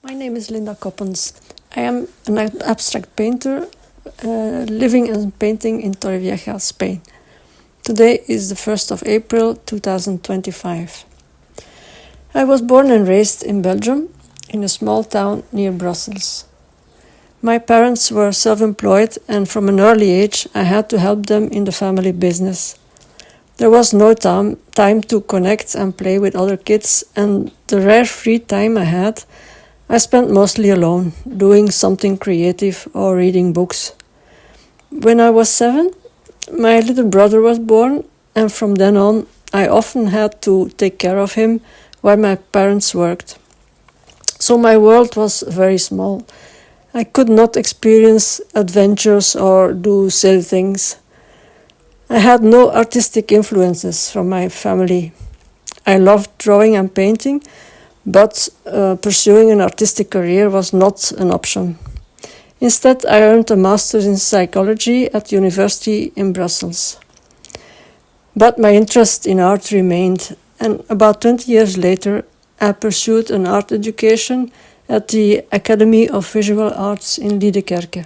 My name is Linda Coppens. I am an abstract painter living and painting in Torrevieja, Spain. Today is the 1st of April 2025. I was born and raised in Belgium, in a small town near Brussels. My parents were self-employed, and from an early age I had to help them in the family business. There was no time to connect and play with other kids, and the rare free time I had, I spent mostly alone, doing something creative or reading books. When I was 7, my little brother was born, and from then on I often had to take care of him while my parents worked. So my world was very small. I could not experience adventures or do silly things. I had no artistic influences from my family. I loved drawing and painting, but pursuing an artistic career was not an option. Instead, I earned a master's in psychology at university in Brussels. But my interest in art remained, and about 20 years later, I pursued an art education at the Academy of Visual Arts in Liedekerke.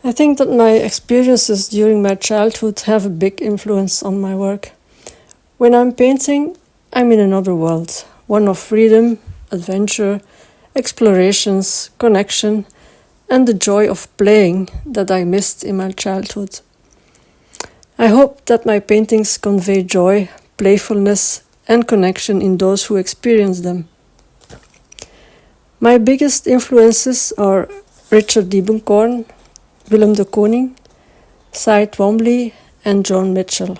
I think that my experiences during my childhood have a big influence on my work. When I'm painting, I'm in another world, one of freedom, adventure, explorations, connection, and the joy of playing that I missed in my childhood. I hope that my paintings convey joy, playfulness, and connection in those who experience them. My biggest influences are Richard Diebenkorn, Willem de Kooning, Cy Twombly, and John Mitchell.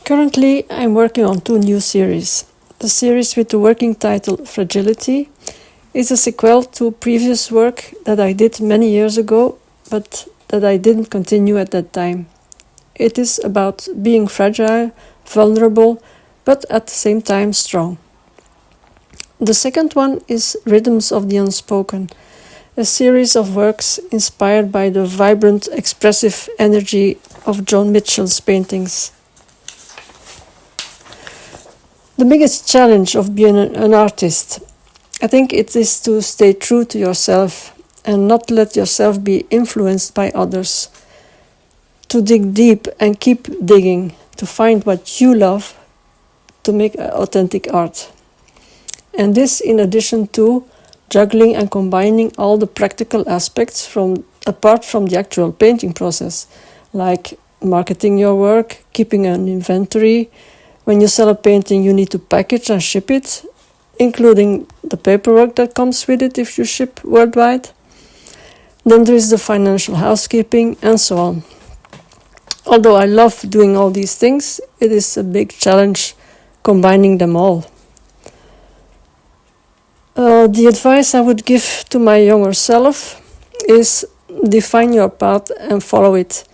Currently, I'm working on 2 new series. The series with the working title Fragility is a sequel to previous work that I did many years ago, but that I didn't continue at that time. It is about being fragile, vulnerable, but at the same time strong. The second one is Rhythms of the Unspoken, a series of works inspired by the vibrant, expressive energy of John Mitchell's paintings. The biggest challenge of being an artist, I think it is to stay true to yourself and not let yourself be influenced by others. To dig deep and keep digging, to find what you love, to make authentic art. And this in addition to juggling and combining all the practical aspects apart from the actual painting process, like marketing your work, keeping an inventory. When you sell a painting, you need to package and ship it, including the paperwork that comes with it if you ship worldwide. Then there is the financial housekeeping and so on. Although I love doing all these things, it is a big challenge combining them all. The advice I would give to my younger self is define your path and follow it.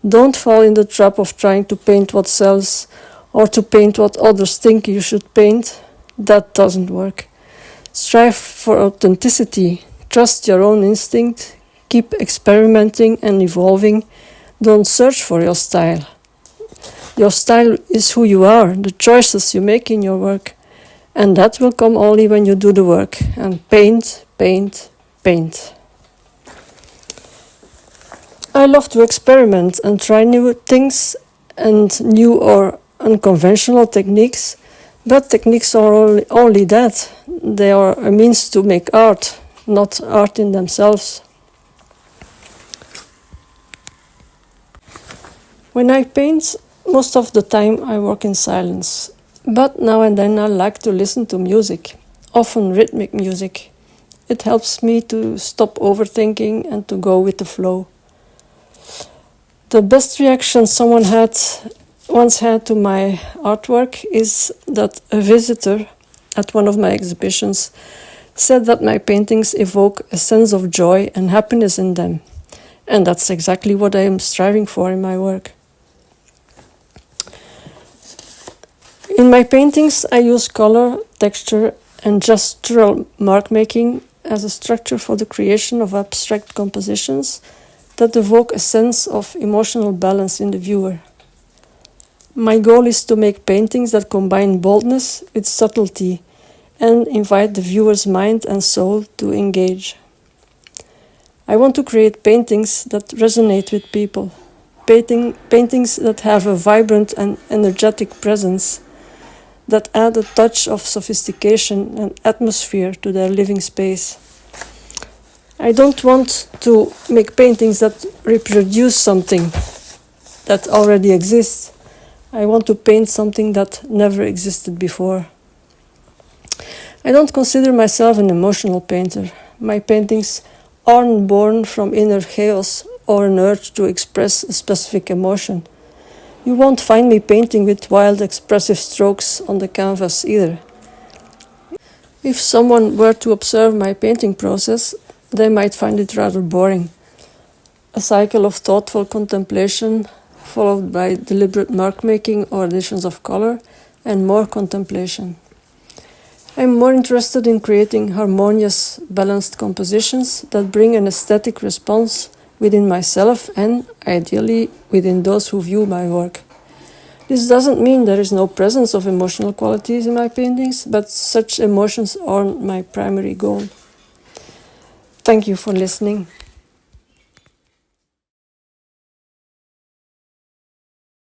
Don't fall in the trap of trying to paint what sells or to paint what others think you should paint. That doesn't work. Strive for authenticity. Trust your own instinct. Keep experimenting and evolving. Don't search for your style. Your style is who you are, the choices you make in your work. And that will come only when you do the work and paint, paint, paint. I love to experiment and try new things and new or unconventional techniques, but techniques are only that. They are a means to make art, not art in themselves. When I paint, most of the time I work in silence. But now and then I like to listen to music, often rhythmic music. It helps me to stop overthinking and to go with the flow. The best reaction someone once had to my artwork is that a visitor at one of my exhibitions said that my paintings evoke a sense of joy and happiness in them. And that's exactly what I am striving for in my work. In my paintings, I use color, texture, and gestural mark making as a structure for the creation of abstract compositions that evoke a sense of emotional balance in the viewer. My goal is to make paintings that combine boldness with subtlety and invite the viewer's mind and soul to engage. I want to create paintings that resonate with people, paintings that have a vibrant and energetic presence, that add a touch of sophistication and atmosphere to their living space. I don't want to make paintings that reproduce something that already exists. I want to paint something that never existed before. I don't consider myself an emotional painter. My paintings aren't born from inner chaos or an urge to express a specific emotion. You won't find me painting with wild expressive strokes on the canvas either. If someone were to observe my painting process, they might find it rather boring. A cycle of thoughtful contemplation, followed by deliberate mark-making or additions of color, and more contemplation. I'm more interested in creating harmonious, balanced compositions that bring an aesthetic response within myself and, ideally, within those who view my work. This doesn't mean there is no presence of emotional qualities in my paintings, but such emotions aren't my primary goal. Thank you for listening.